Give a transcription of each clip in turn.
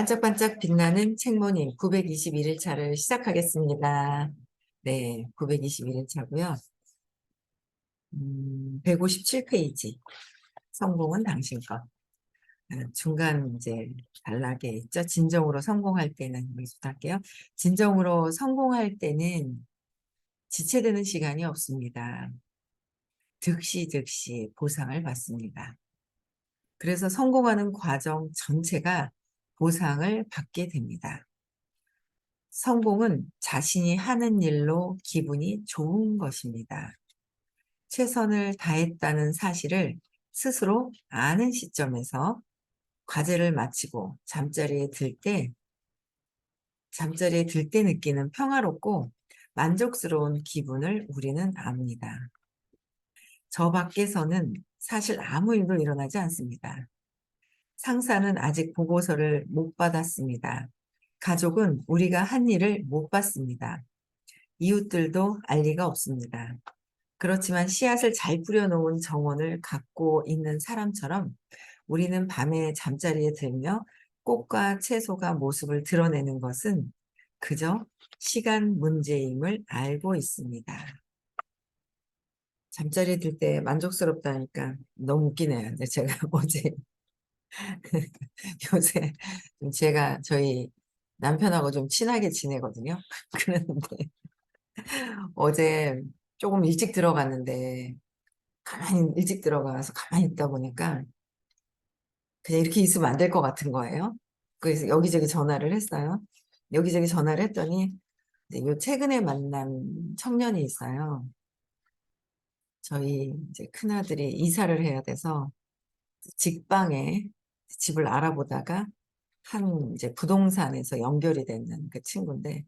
반짝반짝 빛나는 책모님 921일 차를 시작하겠습니다. 네, 921일 차고요. 157페이지. 성공은 당신 것. 중간 이제 단락에 있죠. 진정으로 성공할 때는 여기서부터 할게요. 진정으로 성공할 때는 지체되는 시간이 없습니다. 득시 보상을 받습니다. 그래서 성공하는 과정 전체가 보상을 받게 됩니다. 성공은 자신이 하는 일로 기분이 좋은 것입니다. 최선을 다했다는 사실을 스스로 아는 시점에서 과제를 마치고 잠자리에 들 때 느끼는 평화롭고 만족스러운 기분을 우리는 압니다. 저 밖에서는 사실 아무 일도 일어나지 않습니다. 상사는 아직 보고서를 못 받았습니다. 가족은 우리가 한 일을 못 봤습니다. 이웃들도 알 리가 없습니다. 그렇지만 씨앗을 잘 뿌려놓은 정원을 갖고 있는 사람처럼 우리는 밤에 잠자리에 들며 꽃과 채소가 모습을 드러내는 것은 그저 시간 문제임을 알고 있습니다. 잠자리에 들 때 만족스럽다니까 너무 웃기네요. 근데 제가 어제 요새 제가 저희 남편하고 좀 친하게 지내거든요. 그랬는데 어제 조금 일찍 들어갔는데 가만히 일찍 들어가서 가만히 있다 보니까 그냥 이렇게 있으면 안 될 것 같은 거예요. 그래서 여기저기 전화를 했어요. 여기저기 전화를 했더니 이제 요 최근에 만난 청년이 있어요. 저희 이제 큰아들이 이사를 해야 돼서 직방에 집을 알아보다가 한 이제 부동산에서 연결이 되는 그 친구인데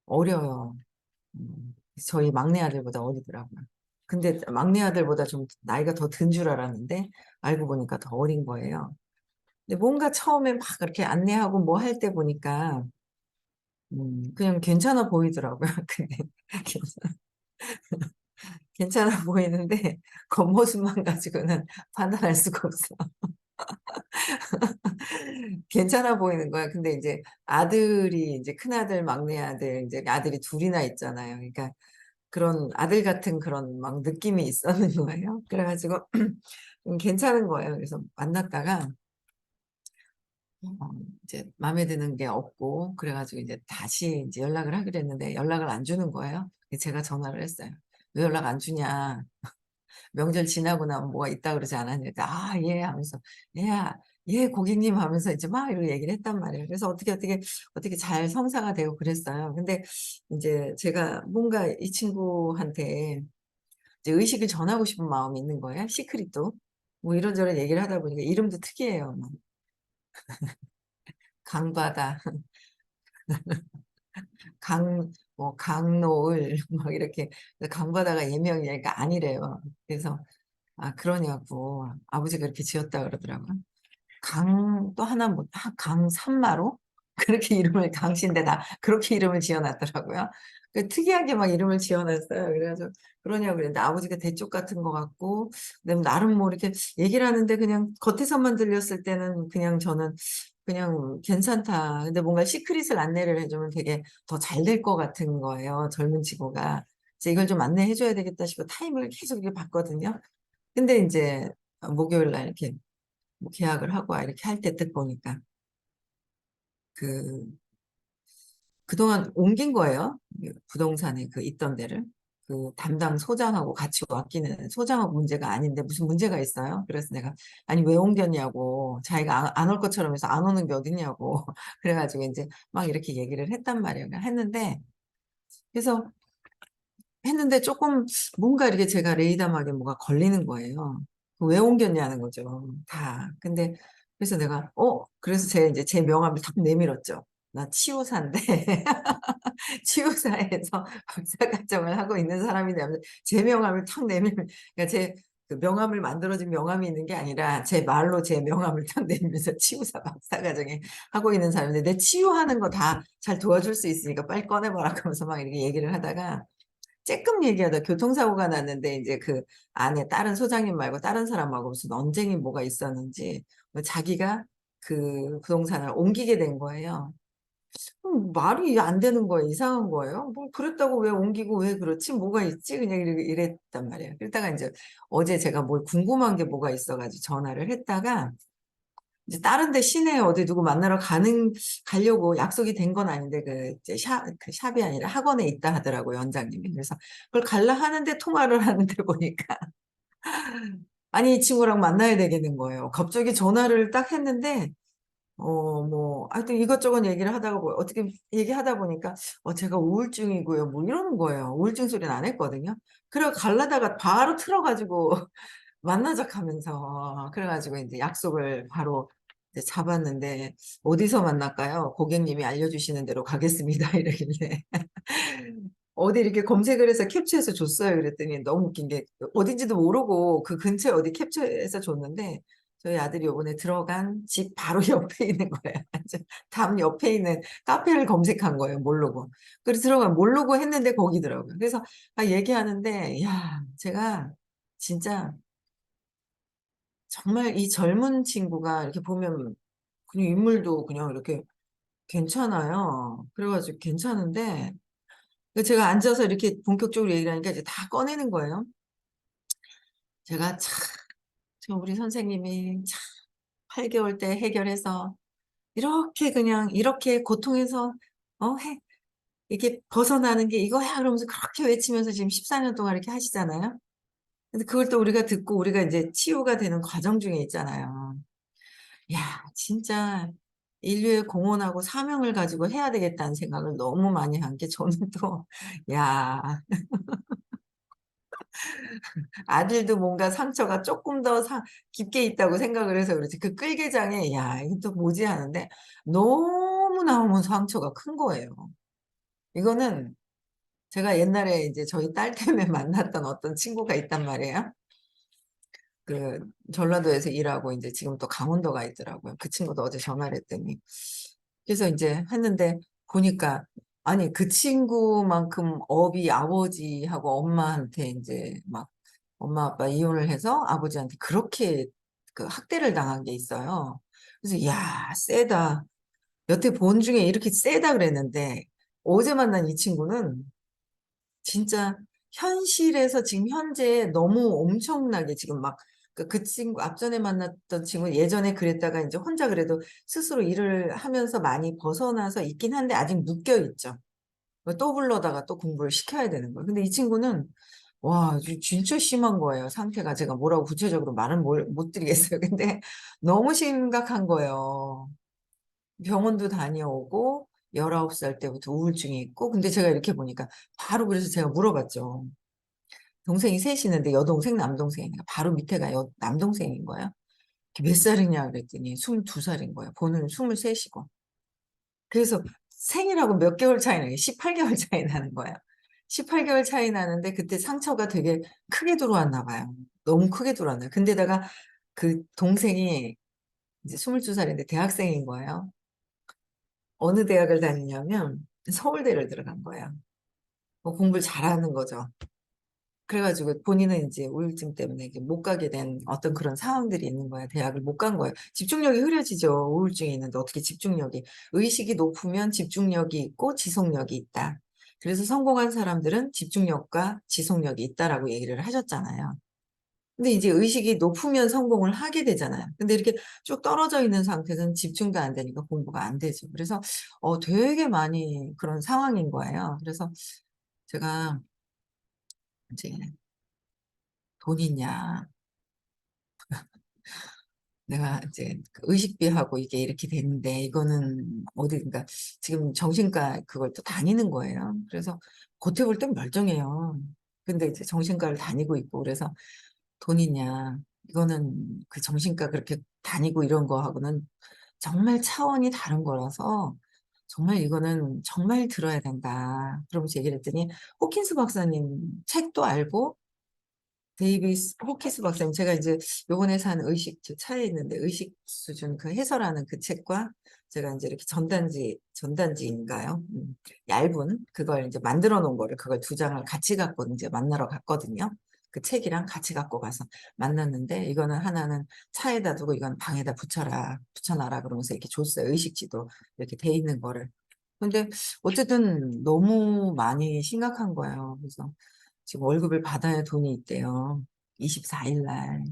어려요. 저희 막내 아들보다 어리더라고요. 근데 막내 아들보다 좀 나이가 더 든 줄 알았는데 알고 보니까 더 어린 거예요. 근데 뭔가 처음에 막 그렇게 안내하고 뭐 할 때 보니까 그냥 괜찮아 보이더라고요. 근데 괜찮아 보이는데 겉모습만 가지고는 판단할 수가 없어. 괜찮아 보이는 거야. 근데 이제 아들이 이제 큰아들, 막내아들, 이제 아들이 둘이나 있잖아요. 그러니까 그런 아들 같은 그런 막 느낌이 있었는 거예요. 그래가지고 괜찮은 거예요. 그래서 만났다가 어, 이제 마음에 드는 게 없고 그래가지고 이제 다시 이제 연락을 하기로 했는데 연락을 안 주는 거예요. 제가 전화를 했어요. 왜 연락 안 주냐? 명절 지나고 나면 뭐가 있다 그러지 않았냐니까 아, 예 하면서 예 고객님 하면서 이제 막 이렇게 얘기를 했단 말이에요. 그래서 어떻게 잘 성사가 되고 그랬어요. 근데 이제 제가 뭔가 이 친구한테 이제 의식을 전하고 싶은 마음이 있는 거예요. 시크릿도 뭐 이런저런 얘기를 하다 보니까 이름도 특이해요. 뭐 강바다, 뭐 강노을 막 이렇게 강바다가 예명이니까 아니래요. 그래서 아 그러냐고 아버지가 이렇게 지었다 그러더라고요. 또 하나 뭐 강산마로 그렇게 이름을 강씨인데다 그렇게 이름을 지어놨더라고요. 특이하게 막 이름을 지어놨어요. 그래서 그러냐고 그랬는데 아버지가 대쪽 같은 것 같고 그다음에 나름 뭐 이렇게 얘기를 하는데 그냥 겉에서만 들렸을 때는 그냥 저는 그냥 괜찮다. 근데 뭔가 시크릿을 안내를 해주면 되게 더 잘 될 것 같은 거예요. 젊은 친구가. 그래서 이걸 좀 안내해줘야 되겠다 싶어 타임을 계속 이렇게 봤거든요. 근데 이제 목요일 날 이렇게 뭐 계약을 하고 이렇게 할 때 뜻 보니까 그 그동안 옮긴 거예요. 그 부동산에 그 있던 데를. 그 담당 소장하고 같이 맡기는 소장하고 문제가 아닌데 무슨 문제가 있어요. 그래서 내가 아니 왜 옮겼냐고 자기가 안 올 것처럼 해서 안 오는 게 어딨냐고 그래가지고 이제 막 이렇게 얘기를 했단 말이에요. 그래서 했는데 조금 뭔가 이렇게 제가 레이더막에 뭐가 걸리는 거예요. 왜 옮겼냐는 거죠. 다. 근데 그래서 내가 그래서 이제 제 명함을 탁 내밀었죠. 나 치유사인데 치유사에서 박사과정을 하고 있는 사람인데 제 명함을 탁 내밀면 그러니까 제그 명함을 만들어진 명함이 있는 게 아니라 제 말로 제 명함을 탁 내밀면서 치유사 박사과정에 하고 있는 사람인데 내 치유하는 거 다 잘 도와줄 수 있으니까 빨리 꺼내봐라 그러면서 막 이렇게 얘기를 하다가 쬐끔 얘기하다 교통사고가 났는데 이제 그 안에 다른 소장님 말고 다른 사람하고 무슨 언쟁이 뭐가 있었는지 뭐 자기가 그 부동산을 옮기게 된 거예요. 말이 안 되는 거예요. 이상한 거예요. 뭐 그랬다고 왜 옮기고 왜 그렇지? 뭐가 있지? 그냥 이랬단 말이에요. 그러다가 이제 어제 제가 뭘 궁금한 게 뭐가 있어가지고 전화를 했다가 이제 다른 데 시내에 어디 누구 만나러 가려고 약속이 된 건 아닌데 그 샵이 아니라 학원에 있다 하더라고요, 원장님이. 그래서 그걸 갈라 하는데 통화를 하는데 보니까 아니, 이 친구랑 만나야 되겠는 거예요. 갑자기 전화를 딱 했는데 뭐, 하여튼 이것저것 얘기를 하다가, 어떻게 얘기하다 보니까, 제가 우울증이고요. 뭐 이러는 거예요. 우울증 소리는 안 했거든요. 그래, 갈라다가 바로 틀어가지고, 만나자 하면서. 그래가지고 이제 약속을 바로 이제 잡았는데, 어디서 만날까요? 고객님이 알려주시는 대로 가겠습니다. 이러길래. 어디 이렇게 검색을 해서 캡처해서 줬어요. 그랬더니 너무 웃긴 게 어딘지도 모르고 그 근처에 어디 캡처해서 줬는데 저희 아들이 요번에 들어간 집 바로 옆에 있는 거예요. 담 옆에 있는 카페를 검색한 거예요. 모르고. 그래서 모르고 했는데 거기더라고요. 그래서 얘기하는데 야, 제가 진짜 정말 이 젊은 친구가 이렇게 보면 그냥 인물도 그냥 이렇게 괜찮아요. 그래가지고 괜찮은데 제가 앉아서 이렇게 본격적으로 얘기를 하니까 이제 다 꺼내는 거예요. 제가 참 우리 선생님이 참 8개월 때 해결해서 이렇게 그냥 이렇게 고통에서 이렇게 벗어나는 게 이거야 그러면서 그렇게 외치면서 지금 14년 동안 이렇게 하시잖아요. 근데 그걸 또 우리가 듣고 우리가 이제 치유가 되는 과정 중에 있잖아요. 야, 진짜 인류의 공헌하고 사명을 가지고 해야 되겠다는 생각을 너무 많이 한 게 저는 또, 야, 아들도 뭔가 상처가 조금 더 깊게 있다고 생각을 해서 그렇지. 그 끌개장에, 야, 이게 또 뭐지 하는데, 너무너무 상처가 큰 거예요. 이거는 제가 옛날에 이제 저희 딸 때문에 만났던 어떤 친구가 있단 말이에요. 그 전라도에서 일하고 이제 지금 또 강원도 가 있더라고요. 그 친구도 어제 전화를 했더니. 그래서 이제 했는데 보니까 아니 그 친구만큼 업이 아버지하고 엄마한테 이제 막 엄마 아빠 이혼을 해서 아버지한테 그렇게 그 학대를 당한 게 있어요. 그래서 야, 세다. 여태 본 중에 이렇게 세다 그랬는데 어제 만난 이 친구는 진짜 현실에서 지금 현재 너무 엄청나게 지금 막 그 친구 앞전에 만났던 친구 예전에 그랬다가 이제 혼자 그래도 스스로 일을 하면서 많이 벗어나서 있긴 한데 아직 묶여 있죠. 또 불러다가 또 공부를 시켜야 되는 거예요. 근데 이 친구는 와, 진짜 심한 거예요. 상태가 제가 뭐라고 구체적으로 말은 못 드리겠어요. 근데 너무 심각한 거예요. 병원도 다녀오고 19살 때부터 우울증이 있고 근데 제가 이렇게 보니까 바로 그래서 제가 물어봤죠. 동생이 셋 있는데 여동생 남동생이니까 바로 밑에가 남동생인 거예요. 몇 살이냐 그랬더니 22살인 거예요. 본인은 23이고. 그래서 생일하고 몇 개월 차이 나요. 18개월 차이 나는 거예요. 18개월 차이 나는데 그때 상처가 되게 크게 들어왔나 봐요. 너무 크게 들어왔나요. 근데다가 그 동생이 이제 22살인데 대학생인 거예요. 어느 대학을 다니냐면 서울대를 들어간 거예요. 공부를 잘하는 거죠. 그래가지고 본인은 이제 우울증 때문에 이게 못 가게 된 어떤 그런 상황들이 있는 거야. 대학을 못 간 거예요. 집중력이 흐려지죠. 우울증이 있는데 어떻게 집중력이. 의식이 높으면 집중력이 있고 지속력이 있다. 그래서 성공한 사람들은 집중력과 지속력이 있다라고 얘기를 하셨잖아요. 근데 이제 의식이 높으면 성공을 하게 되잖아요. 근데 이렇게 쭉 떨어져 있는 상태는 집중도 안 되니까 공부가 안 되죠. 그래서 되게 많이 그런 상황인 거예요. 그래서 제가 이제 돈 있냐. 내가 이제 그 의식비하고 이게 이렇게 됐는데 이거는 어디인가 지금 정신과 그걸 또 다니는 거예요. 그래서 겉에 볼 땐 멀쩡해요. 근데 이제 정신과를 다니고 있고 그래서 돈 있냐. 이거는 그 정신과 그렇게 다니고 이런 거하고는 정말 차원이 다른 거라서 정말 이거는 정말 들어야 된다. 그러면서 얘기를 했더니 호킨스 박사님 책도 알고 데이비스 호키스 박사님 제가 이제 요번에 산 의식 저 차에 있는데 의식 수준 그 해설하는 그 책과 제가 이제 이렇게 전단지인가요? 얇은 그걸 이제 만들어 놓은 거를 그걸 두 장을 같이 갖고 이제 만나러 갔거든요. 그 책이랑 같이 갖고 가서 만났는데 이거는 하나는 차에다 두고 이건 방에다 붙여놔라 그러면서 이렇게 줬어요. 의식지도 이렇게 돼 있는 거를. 근데 어쨌든 너무 많이 심각한 거예요. 그래서 지금 월급을 받아야 돈이 있대요. 24일 날.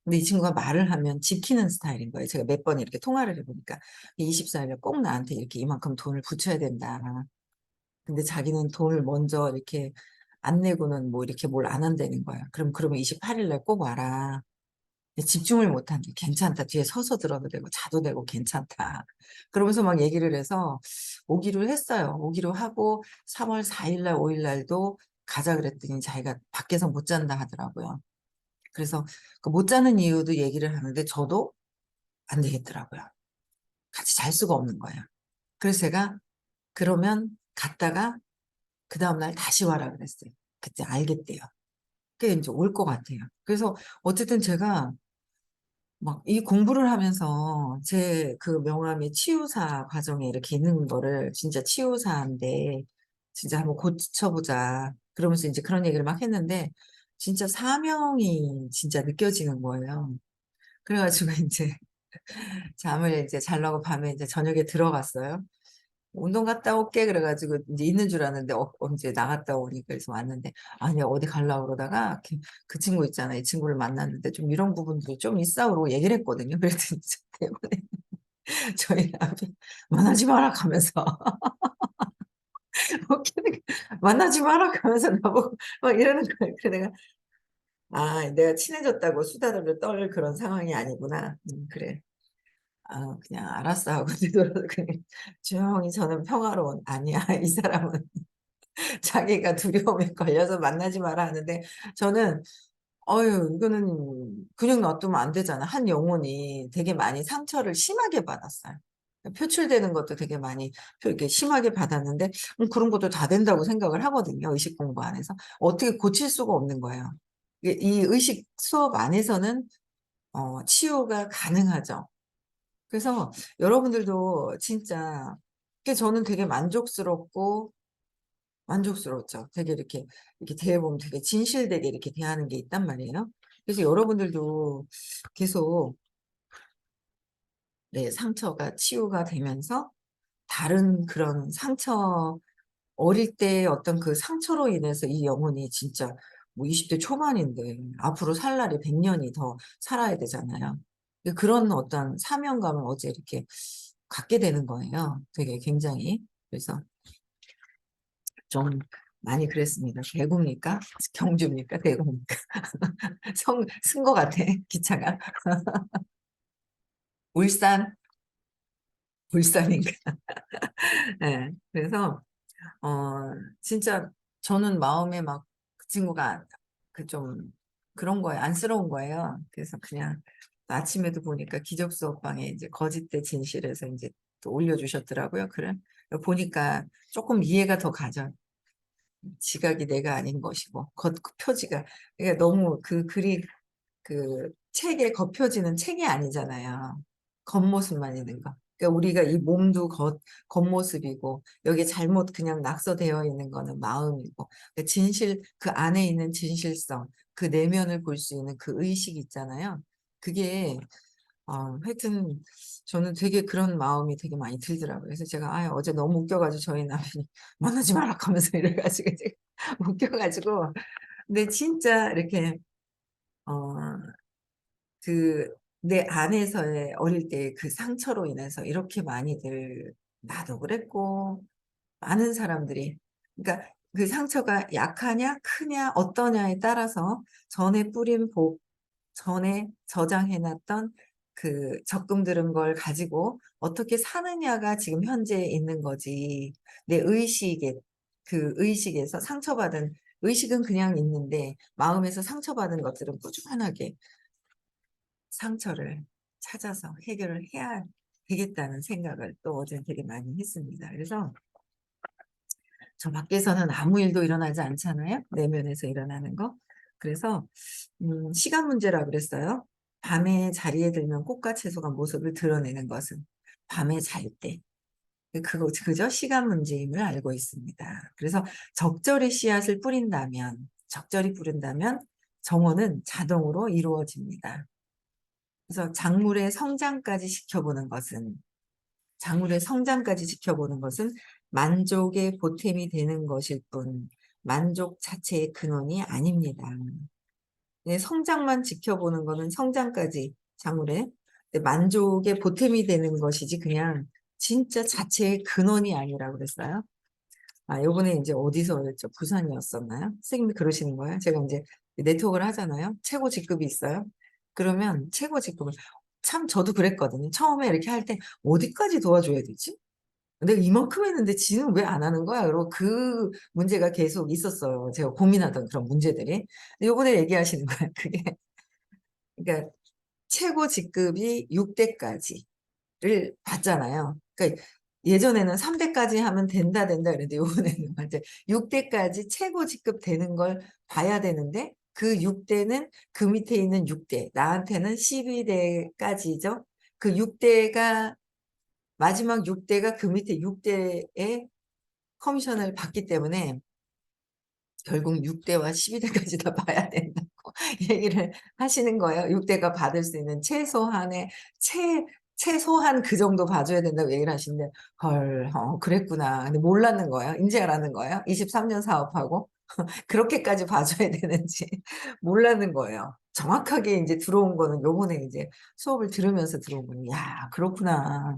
근데 이 친구가 말을 하면 지키는 스타일인 거예요. 제가 몇 번 이렇게 통화를 해보니까 24일에 꼭 나한테 이렇게 이만큼 돈을 붙여야 된다. 근데 자기는 돈을 먼저 이렇게 안 내고는 뭐 이렇게 뭘 안 한다는 거야. 그러면 28일 날 꼭 와라. 근데 집중을 못한대. 괜찮다. 뒤에 서서 들어도 되고 자도 되고 괜찮다. 그러면서 막 얘기를 해서 오기로 했어요. 오기로 하고 3월 4일 날, 5일 날도 가자 그랬더니 자기가 밖에서 못 잔다 하더라고요. 그래서 그 못 자는 이유도 얘기를 하는데 저도 안 되겠더라고요. 같이 잘 수가 없는 거예요. 그래서 제가 그러면 갔다가 그 다음날 다시 와라 그랬어요. 그때 알겠대요. 그게 이제 올 것 같아요. 그래서 어쨌든 제가 막 이 공부를 하면서 제 그 명함이 치유사 과정에 이렇게 있는 거를 진짜 치유사인데 진짜 한번 고쳐보자. 그러면서 이제 그런 얘기를 막 했는데 진짜 사명이 진짜 느껴지는 거예요. 그래가지고 이제 잠을 이제 자려고 밤에 이제 저녁에 들어갔어요. 운동 갔다 올게 그래가지고 이제 있는 줄 알았는데 언제 나갔다 오니까 그래서 왔는데 아니 어디 가려고 그러다가 그 친구 있잖아요. 이 친구를 만났는데 좀 이런 부분들이 좀 있어 그러고 얘기를 했거든요. 그랬더니 저 때문에 저희 남편 만나지 마라 하면서 웃기는 게 만나지 마라 하면서 나보고 막 이러는 거예요. 그래 내가 친해졌다고 수다를 떨 그런 상황이 아니구나. 그래. 그냥 알았어 하고 뒤돌아서 그냥 조용히 저는 평화로운 아니야 이 사람은 자기가 두려움에 걸려서 만나지 마라 하는데 저는 어유 이거는 그냥 놔두면 안 되잖아. 한 영혼이 되게 많이 상처를 심하게 받았어요. 표출되는 것도 되게 많이 이렇게 심하게 받았는데 그런 것도 다 된다고 생각을 하거든요. 의식 공부 안에서 어떻게 고칠 수가 없는 거예요. 이 의식 수업 안에서는 치유가 가능하죠. 그래서 여러분들도 진짜 저는 되게 만족스러웠죠. 되게 이렇게 대해보면 되게 진실되게 이렇게 대하는 게 있단 말이에요. 그래서 여러분들도 계속, 네, 상처가 치유가 되면서 다른 그런 어릴 때 어떤 그 상처로 인해서 이 영혼이 진짜 뭐 20대 초반인데 앞으로 살 날이 100년이 더 살아야 되잖아요. 그런 어떤 사명감을 어제 이렇게 갖게 되는 거예요. 되게 굉장히. 그래서 좀 많이 그랬습니다. 대구입니까? 경주입니까? 대구입니까? 쓴 것 같아, 기차가. 울산, 울산인가? 네, 그래서, 진짜 저는 마음에 막 그 친구가 그 좀 그런 거예요. 안쓰러운 거예요. 그래서 그냥 아침에도 보니까 기적 수업방에 이제 거짓된 진실에서 이제 또 올려주셨더라고요. 그래. 보니까 조금 이해가 더 가죠. 지각이 내가 아닌 것이고, 그 표지가. 그러니까 너무 그 글이 그 책에 겉표지는 책이 아니잖아요. 겉모습만 있는 거. 그러니까 우리가 이 몸도 겉모습이고 여기 잘못 그냥 낙서되어 있는 거는 마음이고 그 진실 그 안에 있는 진실성 그 내면을 볼 수 있는 그 의식 있잖아요. 그게 하여튼 저는 되게 그런 마음이 되게 많이 들더라고요. 그래서 제가 어제 너무 웃겨가지고 저희 남편이 만나지 마라 하면서 이래가지고 제가 웃겨가지고 근데 진짜 이렇게 어, 내 안에서의 어릴 때 그 상처로 인해서 이렇게 많이들 나도 그랬고 많은 사람들이 그러니까 그 상처가 약하냐 크냐 어떠냐에 따라서 전에 뿌린 복 전에 저장해놨던 그 적금 들은 걸 가지고 어떻게 사느냐가 지금 현재 있는 거지 내 그 의식에서 상처받은 의식은 그냥 있는데 마음에서 상처받은 것들은 꾸준하게 상처를 찾아서 해결을 해야 되겠다는 생각을 또 어제 되게 많이 했습니다. 그래서 저 밖에서는 아무 일도 일어나지 않잖아요. 내면에서 일어나는 거. 그래서 시간 문제라 그랬어요. 밤에 자리에 들면 꽃과 채소가 모습을 드러내는 것은 밤에 잘 때. 그저 시간 문제임을 알고 있습니다. 그래서 적절히 씨앗을 뿌린다면 정원은 자동으로 이루어집니다. 그래서 작물의 성장까지 지켜보는 것은 만족의 보탬이 되는 것일 뿐 만족 자체의 근원이 아닙니다. 네, 성장만 지켜보는 거는 성장까지 작물의 만족의 보탬이 되는 것이지 그냥 진짜 자체의 근원이 아니라고 그랬어요. 아, 요번에 이제 어디서였죠? 부산이었었나요? 선생님이 그러시는 거예요? 제가 이제 네트워크를 하잖아요. 최고 직급이 있어요. 그러면 최고 직급을 참 저도 그랬거든요. 처음에 이렇게 할 때 어디까지 도와줘야 되지? 내가 이만큼 했는데 지는 왜 안 하는 거야? 그리고 그 문제가 계속 있었어요. 제가 고민하던 그런 문제들이. 근데 요번에 얘기하시는 거야. 그게. 그러니까 최고 직급이 6대까지를 받잖아요. 그러니까 예전에는 3대까지 하면 된다 그랬는데 요번에는 이제 6대까지 최고 직급 되는 걸 봐야 되는데 그 6대는 그 밑에 있는 6대, 나한테는 12대까지죠. 그 6대가 마지막 6대가 그 밑에 6대의 커미션을 받기 때문에 결국 6대와 12대까지 다 봐야 된다고 얘기를 하시는 거예요. 6대가 받을 수 있는 최소한의 최소한 그 정도 봐줘야 된다고 얘기를 하시는데 헐, 그랬구나. 근데 몰랐는 거예요. 이제 알았는 거예요. 23년 사업하고 그렇게까지 봐줘야 되는지 몰랐는 거예요. 정확하게 이제 들어온 거는 요번에 이제 수업을 들으면서 들어온 거예요. 야, 그렇구나.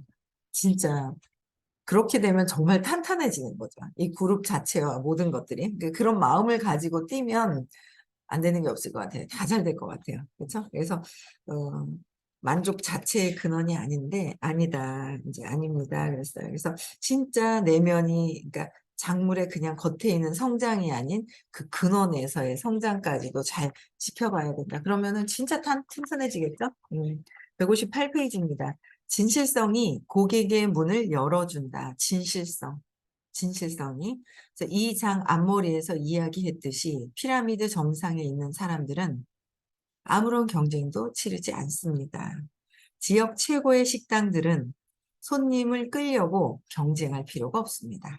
진짜 그렇게 되면 정말 탄탄해지는 거죠. 이 그룹 자체와 모든 것들이. 그런 마음을 가지고 뛰면 안 되는 게 없을 것 같아요. 다 잘 될 것 같아요. 그렇죠? 그래서 어, 만족 자체의 근원이 아니다. 이제 아닙니다. 그랬어요. 그래서 진짜 내면이 그러니까 작물의 그냥 겉에 있는 성장이 아닌 그 근원에서의 성장까지도 잘 지켜봐야 된다. 그러면은 진짜 튼튼해지겠죠? 158페이지입니다. 진실성이 고객의 문을 열어준다. 진실성이. 이 장 앞머리에서 이야기했듯이 피라미드 정상에 있는 사람들은 아무런 경쟁도 치르지 않습니다. 지역 최고의 식당들은 손님을 끌려고 경쟁할 필요가 없습니다.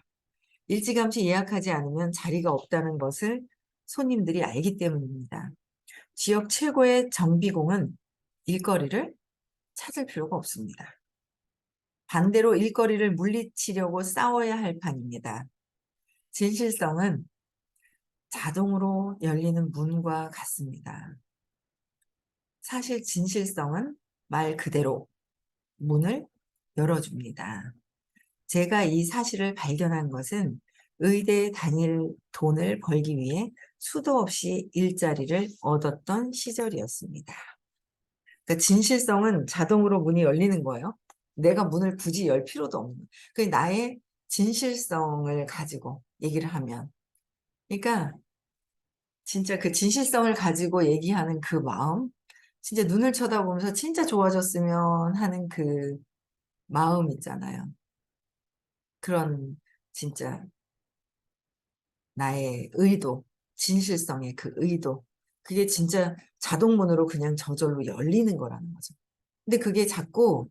일찌감치 예약하지 않으면 자리가 없다는 것을 손님들이 알기 때문입니다. 지역 최고의 정비공은 일거리를 찾을 필요가 없습니다. 반대로 일거리를 물리치려고 싸워야 할 판입니다. 진실성은 자동으로 열리는 문과 같습니다. 사실 진실성은 말 그대로 문을 열어줍니다. 제가 이 사실을 발견한 것은 의대에 다닐 돈을 벌기 위해 수도 없이 일자리를 얻었던 시절이었습니다. 그러니까 진실성은 자동으로 문이 열리는 거예요. 내가 문을 굳이 열 필요도 없는 거예요. 그 나의 진실성을 가지고 얘기를 하면. 그러니까 진짜 그 진실성을 가지고 얘기하는 그 마음, 진짜 눈을 쳐다보면서 진짜 좋아졌으면 하는 그 마음 있잖아요. 그런 진짜 나의 의도, 진실성의 그 의도. 그게 진짜 자동문으로 그냥 저절로 열리는 거라는 거죠. 근데 그게 자꾸,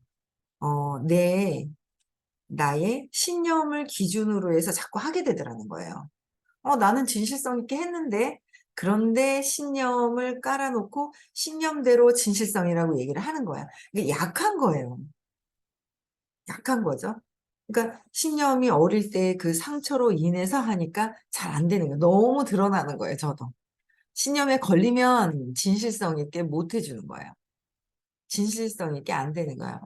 나의 신념을 기준으로 해서 자꾸 하게 되더라는 거예요. 나는 진실성 있게 했는데, 그런데 신념을 깔아놓고 신념대로 진실성이라고 얘기를 하는 거야. 이게 약한 거예요. 약한 거죠. 그러니까 신념이 어릴 때 그 상처로 인해서 하니까 잘 안 되는 거예요. 너무 드러나는 거예요, 저도. 신념에 걸리면 진실성 있게 못 해주는 거예요. 진실성 있게 안 되는 거예요.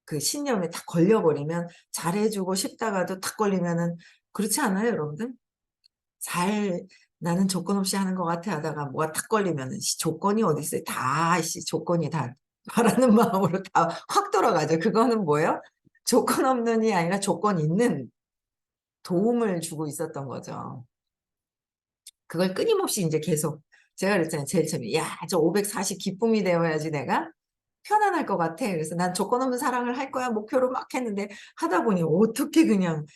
그 신념에 딱 걸려버리면 잘해주고 싶다가도 딱 걸리면은 그렇지 않아요, 여러분들? 잘 나는 조건 없이 하는 것 같아 하다가 뭐가 딱 걸리면은 조건이 어디 있어요? 다 조건이 다 바라는 마음으로 다 확 돌아가죠. 그거는 뭐예요? 조건 없는이 아니라 조건 있는 도움을 주고 있었던 거죠. 그걸 끊임없이 이제 계속 제가 그랬잖아요. 제일 처음에 저 540 기쁨이 되어야지 내가 편안할 것 같아. 그래서 난 조건 없는 사랑을 할 거야 목표로 막 했는데 하다 보니 어떻게 그냥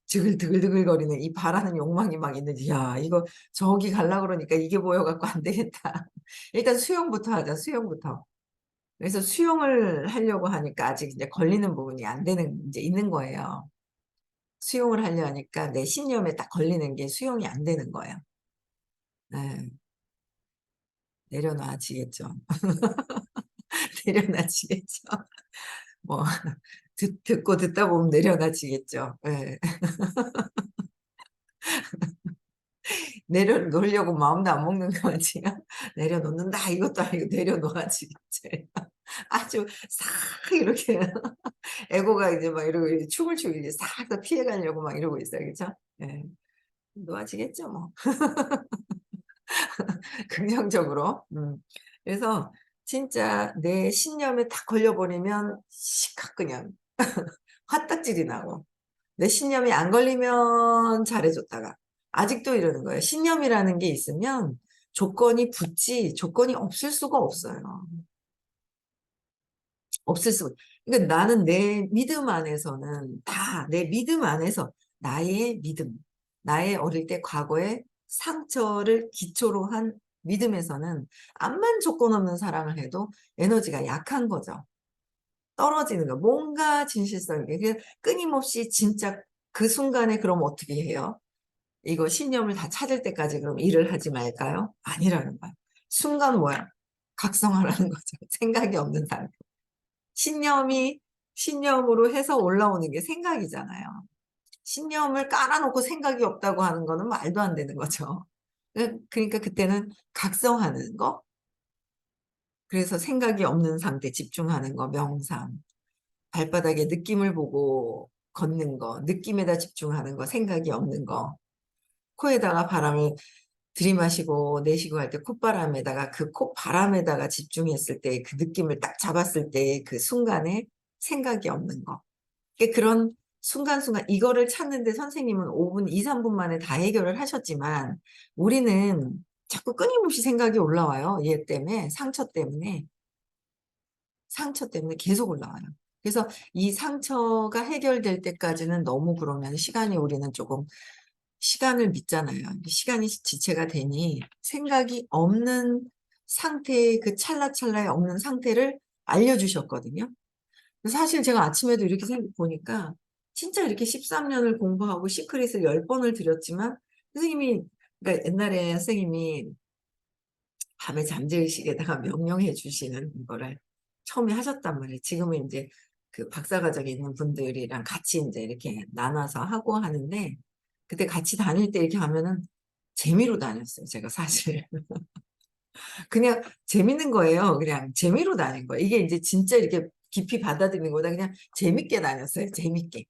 드글드글드글거리는 이 바라는 욕망이 막 있는지 이거 저기 갈라 그러니까 이게 보여갖고 안 되겠다. 일단 수영부터 하자. 수영부터. 그래서 수영을 하려고 하니까 아직 이제 걸리는 부분이 안 되는 이제 있는 거예요. 수영을 하려 하니까 내 신념에 딱 걸리는 게 수영이 안 되는 거예요. 네. 내려놔지겠죠. 내려놔지겠죠. 뭐 듣고 듣다 보면 내려놔지겠죠. 예. 내려놓으려고 마음도 안 먹는 거야 지금. 내려놓는다 이것도 아니고 내려놓아지겠지. 아주 싹 이렇게 에고가 이제 막 이러고 춤을 추고 이제 싹 다 피해 가려고 막 이러고 있어요. 그죠? 예. 놓아지겠죠 뭐. 긍정적으로. 그래서 진짜 내 신념에 딱 걸려 버리면 시각 그냥 화딱지이 나고, 내 신념이 안 걸리면 잘해 줬다가 아직도 이러는 거예요. 신념이라는 게 있으면 조건이 붙지 조건이 없을 수가 없어요. 없을 수. 그러니까 나는 내 믿음 안에서는 다 내 믿음 안에서 나의 믿음, 나의 어릴 때 과거의 상처를 기초로 한 믿음에서는 암만 조건 없는 사랑을 해도 에너지가 약한 거죠. 떨어지는 거. 뭔가 진실성이. 끊임없이 진짜 그 순간에 그럼 어떻게 해요? 이거 신념을 다 찾을 때까지 그럼 일을 하지 말까요? 아니라는 거야. 순간 뭐야? 각성하라는 거죠. 생각이 없는 상태. 신념이 신념으로 해서 올라오는 게 생각이잖아요. 신념을 깔아놓고 생각이 없다고 하는 거는 말도 안 되는 거죠. 그러니까 그때는 각성하는 거, 그래서 생각이 없는 상태 집중하는 거, 명상, 발바닥에 느낌을 보고 걷는 거, 느낌에다 집중하는 거, 생각이 없는 거, 코에다가 바람을 들이마시고 내쉬고 할 때 콧바람에다가 그 콧바람에다가 집중했을 때 그 느낌을 딱 잡았을 때 그 순간에 생각이 없는 거. 그런 순간순간 이거를 찾는데 선생님은 5분, 2, 3분 만에 다 해결을 하셨지만 우리는 자꾸 끊임없이 생각이 올라와요. 얘 때문에, 상처 때문에 계속 올라와요. 그래서 이 상처가 해결될 때까지는 너무 그러면 시간이 우리는 조금 시간을 믿잖아요. 시간이 지체가 되니 생각이 없는 상태의 그 찰나찰나에 없는 상태를 알려주셨거든요. 사실 제가 아침에도 이렇게 보니까 진짜 이렇게 13년을 공부하고 시크릿을 10번을 드렸지만 선생님이, 그러니까 옛날에 선생님이 밤에 잠재의식에다가 명령해 주시는 거를 처음에 하셨단 말이에요. 지금은 이제 그 박사과정에 있는 분들이랑 같이 이제 이렇게 나눠서 하고 하는데 그때 같이 다닐 때 이렇게 하면은 재미로 다녔어요. 제가 사실. 그냥 재밌는 거예요. 그냥 재미로 다닌 거예요. 이게 이제 진짜 이렇게 깊이 받아들이는 거보다 그냥 재밌게 다녔어요. 재밌게.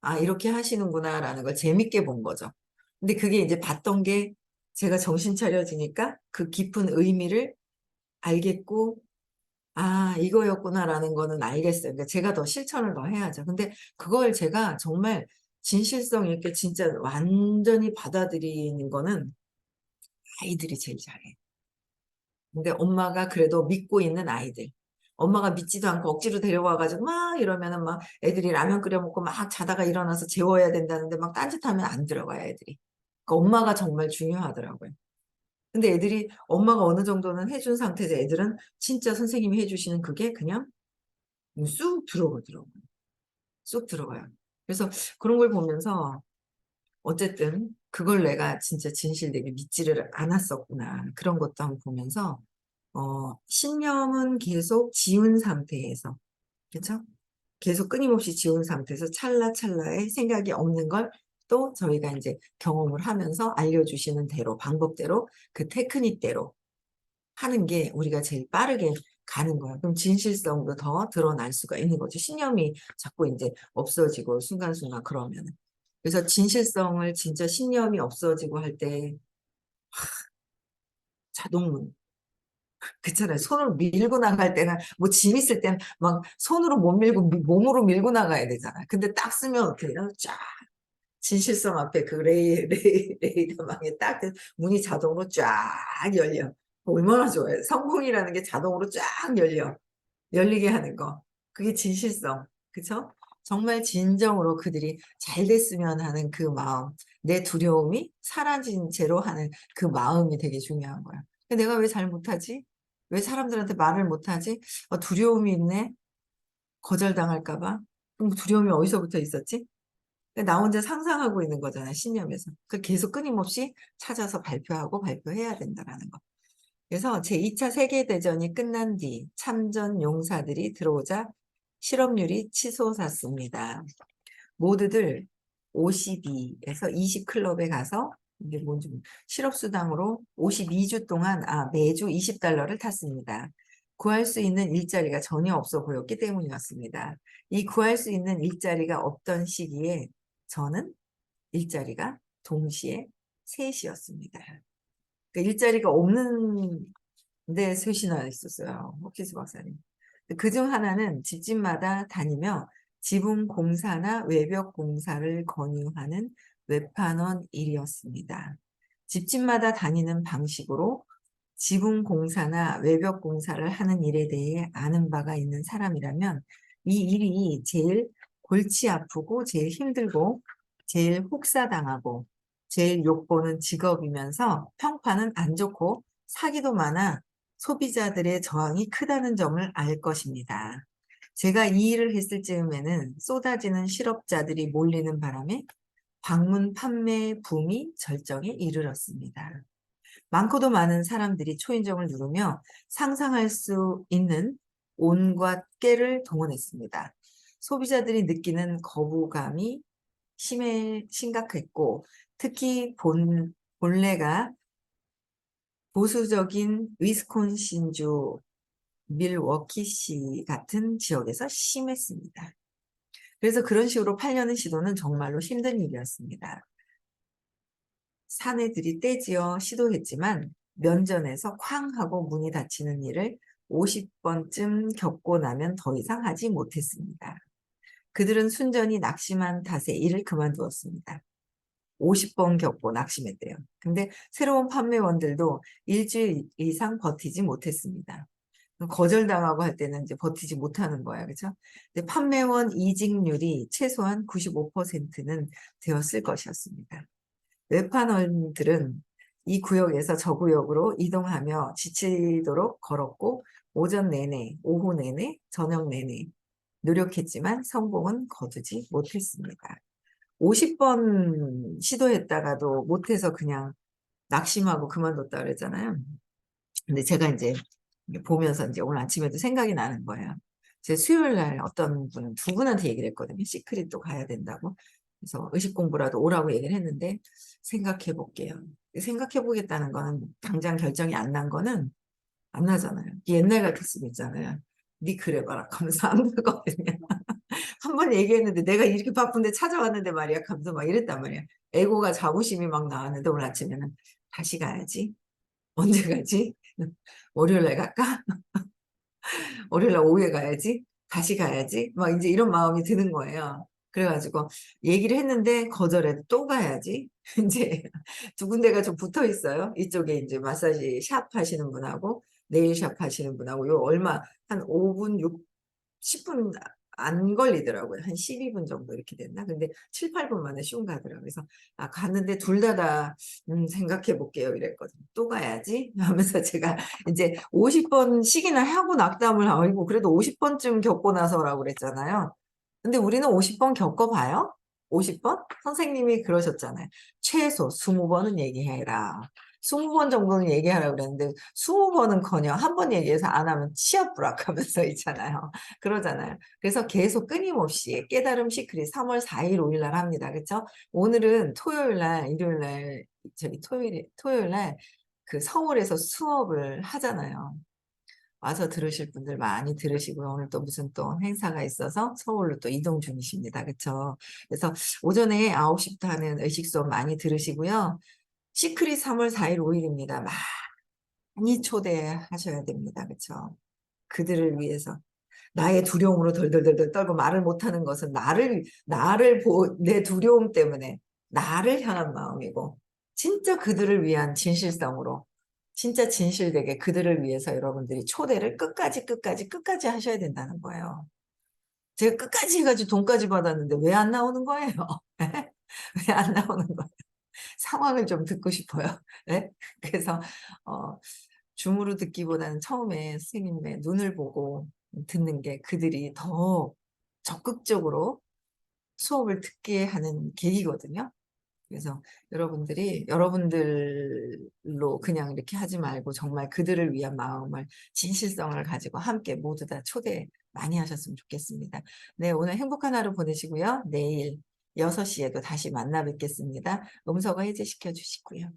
아, 이렇게 하시는구나라는 걸 재밌게 본 거죠. 근데 그게 이제 봤던 게 제가 정신 차려지니까 그 깊은 의미를 알겠고, 아, 이거였구나라는 거는 알겠어요. 그러니까 제가 더 실천을 더 해야죠. 근데 그걸 제가 정말 진실성 있게 진짜 완전히 받아들이는 거는 아이들이 제일 잘해요. 근데 엄마가 그래도 믿고 있는 아이들. 엄마가 믿지도 않고 억지로 데려와가지고 막 이러면은 막 애들이 라면 끓여 먹고 막 자다가 일어나서 재워야 된다는데 막 딴짓하면 안 들어가요, 애들이. 그러니까 엄마가 정말 중요하더라고요. 근데 애들이 엄마가 어느 정도는 해준 상태에서 애들은 진짜 선생님이 해주시는 그게 그냥 쑥 들어오더라고요. 쑥 들어가요. 그래서 그런 걸 보면서 어쨌든 그걸 내가 진짜 진실되게 믿지를 않았었구나. 그런 것도 한번 보면서 신념은 계속 지운 상태에서, 그렇죠? 계속 끊임없이 지운 상태에서 찰나찰나에 생각이 없는 걸 또 저희가 이제 경험을 하면서 알려주시는 대로, 방법대로, 그 테크닉대로 하는 게 우리가 제일 빠르게 가는 거야. 그럼 진실성도 더 드러날 수가 있는 거죠. 신념이 자꾸 이제 없어지고 순간순간 그러면은. 그래서 진실성을 진짜 신념이 없어지고 할 때 자동문. 그렇잖아요. 손으로 밀고 나갈 때는 뭐 짐 있을 때는 막 손으로 못 밀고 몸으로 밀고 나가야 되잖아요. 근데 딱 쓰면 어떻게 해요? 쫙 진실성 앞에 그 레이더망에 딱 문이 자동으로 쫙 열려. 얼마나 좋아요. 성공이라는 게 자동으로 쫙 열리게 하는 거. 그게 진실성. 그쵸? 정말 진정으로 그들이 잘 됐으면 하는 그 마음, 내 두려움이 사라진 채로 하는 그 마음이 되게 중요한 거야. 근데 내가 왜 잘 못하지? 왜 사람들한테 말을 못하지? 두려움이 있네? 거절당할까 봐? 그럼 두려움이 어디서부터 있었지? 나 혼자 상상하고 있는 거잖아, 신념에서. 그 계속 끊임없이 찾아서 발표하고 발표해야 된다라는 거. 그래서 제2차 세계대전이 끝난 뒤 참전 용사들이 들어오자 실업률이 치솟았습니다. 모두들 52에서 20 클럽에 가서 이게 뭔지 실업수당으로 52주 동안 매주 $20를 탔습니다. 구할 수 있는 일자리가 전혀 없어 보였기 때문이었습니다. 이 구할 수 있는 일자리가 없던 시기에 저는 일자리가 동시에 셋이었습니다. 그러니까 일자리가 없는 데 셋이나 있었어요. 호키스 박사님. 그중 하나는 집집마다 다니며 지붕 공사나 외벽 공사를 권유하는 외판원 일이었습니다. 집집마다 다니는 방식으로 지붕 공사나 외벽 공사를 하는 일에 대해 아는 바가 있는 사람이라면 이 일이 제일 골치 아프고 제일 힘들고 제일 혹사당하고 제일 욕보는 직업이면서 평판은 안 좋고 사기도 많아 소비자들의 저항이 크다는 점을 알 것입니다. 제가 이 일을 했을 즈음에는 쏟아지는 실업자들이 몰리는 바람에 방문 판매 붐이 절정에 이르렀습니다. 많고도 많은 사람들이 초인종을 누르며 상상할 수 있는 온갖 깨를 동원했습니다. 소비자들이 느끼는 거부감이 심각했고 특히 본래가 보수적인 위스콘신주 밀워키시 같은 지역에서 심했습니다. 그래서 그런 식으로 팔려는 시도는 정말로 힘든 일이었습니다. 사내들이 떼지어 시도했지만 면전에서 쾅 하고 문이 닫히는 일을 50번쯤 겪고 나면 더 이상 하지 못했습니다. 그들은 순전히 낙심한 탓에 일을 그만두었습니다. 50번 겪고 낙심했대요. 근데 새로운 판매원들도 일주일 이상 버티지 못했습니다. 거절당하고 할 때는 이제 버티지 못하는 거야. 그렇죠? 근데 판매원 이직률이 최소한 95%는 되었을 것이었습니다. 외판원들은 이 구역에서 저 구역으로 이동하며 지치도록 걸었고 오전 내내, 오후 내내, 저녁 내내 노력했지만 성공은 거두지 못했습니다. 50번 시도했다가도 못해서 그냥 낙심하고 그만뒀다 그랬잖아요. 근데 제가 이제 보면서 이제 오늘 아침에도 생각이 나는 거예요. 제 수요일 날 어떤 분은 두 분한테 얘기를 했거든요. 시크릿도 가야 된다고. 그래서 의식 공부라도 오라고 얘기를 했는데 생각해 볼게요. 생각해 보겠다는 거는 당장 결정이 안 난 거는 안 나잖아요. 옛날 같았으면 있잖아요. 네 그래 봐라 하면서 안 되거든요. 한 번 얘기했는데 내가 이렇게 바쁜데 찾아왔는데 말이야 하면서 막 이랬단 말이야. 애고가 자부심이 막 나왔는데 오늘 아침에는 다시 가야지. 언제 가지? 월요일 날 갈까? 월요일 날 오후에 가야지. 다시 가야지. 막 이제 이런 마음이 드는 거예요. 그래가지고 얘기를 했는데 거절해도 또 가야지. 이제 두 군데가 좀 붙어 있어요. 이쪽에 이제 마사지 샵 하시는 분하고 네일샵 하시는 분하고 요 얼마 한 5분, 10분 안 걸리더라고요. 한 12분 정도 이렇게 됐나? 근데 7, 8분 만에 슝 가더라고요. 그래서 갔는데 둘 다 생각해 볼게요. 이랬거든요. 또 가야지 하면서 제가 이제 50번씩이나 하고 낙담을 하고 그래도 50번쯤 겪고 나서라고 그랬잖아요. 근데 우리는 50번 겪어봐요. 50번? 선생님이 그러셨잖아요. 최소 20번은 얘기해라. 20번 정도는 얘기하라고 그랬는데 20번은커녕 한 번 얘기해서 안 하면 치아부락하면서 있잖아요. 그러잖아요. 그래서 계속 끊임없이 깨달음 시크릿 3월 4일, 5일 날 합니다. 그렇죠? 오늘은 토요일 날, 일요일 날, 토요일 날 그 서울에서 수업을 하잖아요. 와서 들으실 분들 많이 들으시고요. 오늘 또 무슨 또 행사가 있어서 서울로 또 이동 중이십니다. 그렇죠? 그래서 오전에 9시부터 하는 의식 수업 많이 들으시고요. 시크릿 3월 4일, 5일입니다. 많이 초대하셔야 됩니다. 그렇죠? 그들을 위해서. 나의 두려움으로 덜덜덜덜 떨고 말을 못하는 것은 내 두려움 때문에 나를 향한 마음이고, 진짜 그들을 위한 진실성으로, 진짜 진실되게 그들을 위해서 여러분들이 초대를 끝까지 하셔야 된다는 거예요. 제가 끝까지 해가지고 돈까지 받았는데 왜 안 나오는 거예요? 왜 안 나오는 거예요? 상황을 좀 듣고 싶어요. 네? 그래서 줌으로 듣기보다는 처음에 선생님의 눈을 보고 듣는 게 그들이 더 적극적으로 수업을 듣게 하는 계기거든요. 그래서 여러분들이 여러분들로 그냥 이렇게 하지 말고 정말 그들을 위한 마음을 진실성을 가지고 함께 모두 다 초대 많이 하셨으면 좋겠습니다. 네, 오늘 행복한 하루 보내시고요. 내일 6 시에도 다시 만나 뵙겠습니다. 음성어 해제시켜 주시고요.